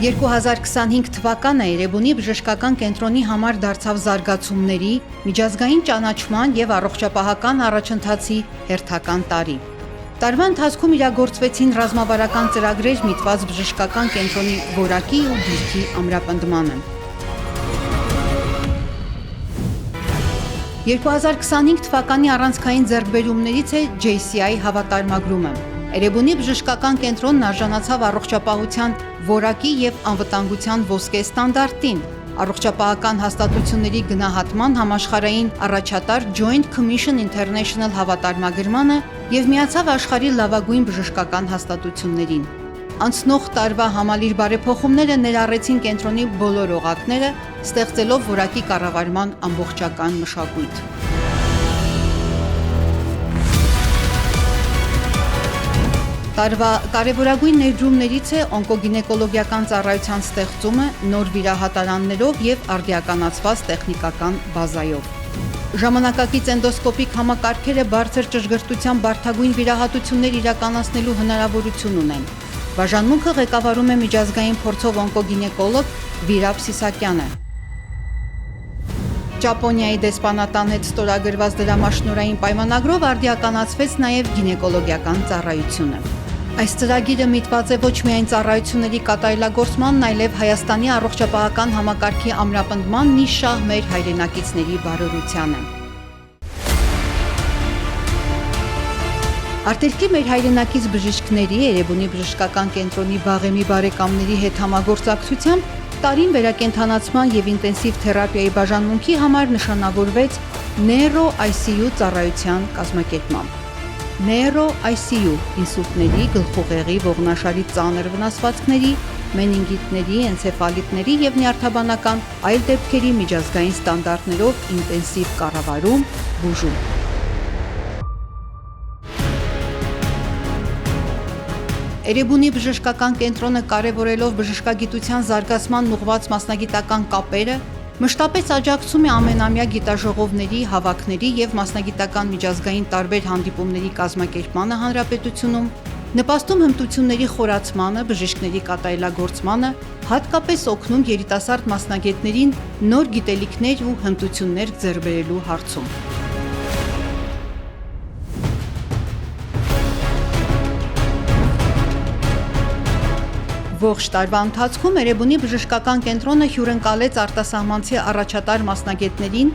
2025 թվականը Էրեբունի բժշկական կենտրոնի համար դարձավ զարգացումների, միջազգային ճանաչման և առողջապահական առաջընթացի հերթական տարի։ Տարվա ընթացքում իրագործվեցին ռազմավարական ծրագրեր միտված բժշկական կենտրոնի որակի ու դիրքի ամրապնդմանը։ 2025 թվականի առանցքային ձեռքբերումներից է JCI հավատարմագրումը։ Էրեբունի բժշկական կենտրոնն արժանացավ առողջապահության որակի և անվտանգության ոսկե ստանդարտին, առողջապահական հաստատությունների գնահատման համաշխարհային առաջատար Joint Commission International հավատարմագրմանը և միացավ աշխարհի լավագույն բժշկական հաստատություններին։ Անցնող տարվա համալիր բարեփոխումները ներառեցին կենտրոնի բոլոր օղակները, ստեղծելով որակի կառավարման ամբողջական մշակույթ։ Տարվա կարևորագույն ներդրումներից է օնկոգինեկոլոգիական ծառայության ստեղծումը նոր վիրահատարաններով և արդիականացված տեխնիկական բազայով։ Ժամանակակից էնդոսկոպիկ համակարգերը բարձր ճշգրտությամբ բարդագույն վիրահատություններ իրականացնելու հնարավորություն ունեն։ Բաժանմունքը ղեկավարում է միջազգային փորձով օնկոգինեկոլոգ Վիրապ Սիսակյանը։ Ճապոնիայի դեսպանատան հետ ստորագրված դրամաշնորհային պայմանագրով արդիականացվեց նաև գինեկոլոգիական ծառայությունը։ Այս ծրագիրը միտված է ոչ միայն ծառայությունների կատարելագործմանն, այլև Հայաստանի առողջապահական համակարգի ամրապնդմանն ի շահ մեր հայրենակիցների բարօրությանը։ Արտերկիր մեր հայրենակից բժիշկների Էրեբունի բժշկական կենտրոնի վաղեմի բարեկամների հետ համագործակցությամբ տարին վերակենդանացման և ինտենսիվ թերապիայի բաժանմունքի համար նշանավորվեց Neuro ICU ծառայության կազմակերպմամբ։ Neuro ICU ինսուլտների, գլխուղեղի, ողնաշարի ծանր վնասվածքների, մենինգիտների, էնցեֆալիտների և նյարդաբանական այլ դեպքերի միջազգային ստանդարտներով ինտենսիվ կառավարում, բուժում։ Էրեբունի բժշկական կենտրոնը կարևորելով բժշկագիտության զարգացման ուղղված մասնագիտական կապերը, մշտապես աջակցում է ամենամյա գիտաժողովների, հավաքների և մասնագիտական միջազգային տարբեր հանդիպումների կազմակերպմանը հանրապետությունում, նպաստում հմտությունների խորացմանը, բժիշկների կատարելագործմանը, հատկապես օգնում երիտասարդ մասնագետներին նոր գիտելիքներ ու հմտություններ ձեռք բերելու հարցում։ Ողջ տարվա ընթացքում Էրեբունի բժշկական կենտրոնը հյուրընկալեց արտասահմանցի առաջատար մասնագետներին,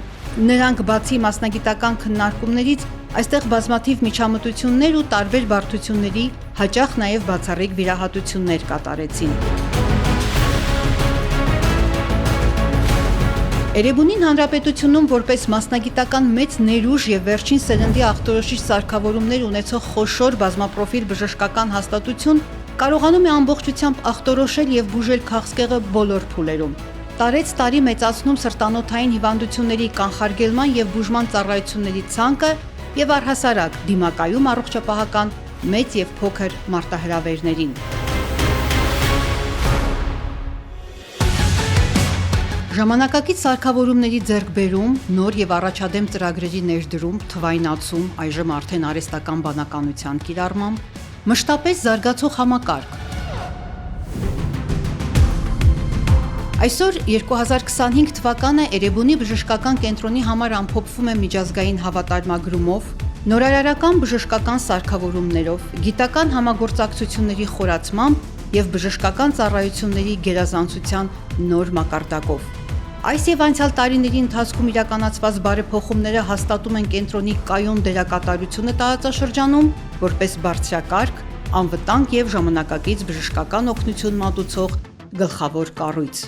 նրանք բացի մասնագիտական քննարկումներից, այստեղ բազմաթիվ միջամտություններ ու տարբեր բարդությունների, հաճախ նաև բացառիկ վիրահատություններ կատարեցին։ Էրեբունին հանրապետությունում որպես մասնագիտական մեծ ներուժ և վերջին սերնդի աղտոտիչ սարքավորումներ ունեցող խոշոր բազմապրոֆիլ բժշկական հաստատություն կարողանում է ամբողջությամբ ախտորոշել և բուժել քաղցկեղը բոլոր փուլերում։ Տարեց տարի մեծացնում սրտանոթային հիվանդությունների կանխարգելման և բուժման ծառայությունների ցանկը և առհասարակ դիմակայում առողջապահական մեծ և փոքր մարտահրավերներին։ Ժամանակակից սարքավորումների ձեռքբերում, նոր և առաջադեմ ծրագրերի ներդրում, թվայնացում, այժմ արդեն արհեստական բանականության կիրառմամբ, մշտապես զարգացող համակարգ։ Այսօր 2025 թվականը Էրեբունի բժշկական կենտրոնի համար ամփոփվում է միջազգային հավատարմագրումով, նորարարական բժշկական սարքավորումներով, գիտական համագործակցությունների խորացմամբ և բժշկական ծառայությունների գերազանցության նոր մակարդակով։ Այս և անցյալ տարիների ընթացքում իրականացված բարեփոխումները հաստատում են կենտրոնի կայուն դերակատարությունը տարածաշրջանում որպես բարձրակարգ, անվտանգ և ժամանակակից բժշկական օգնություն մատուցող գլխավոր կառույց։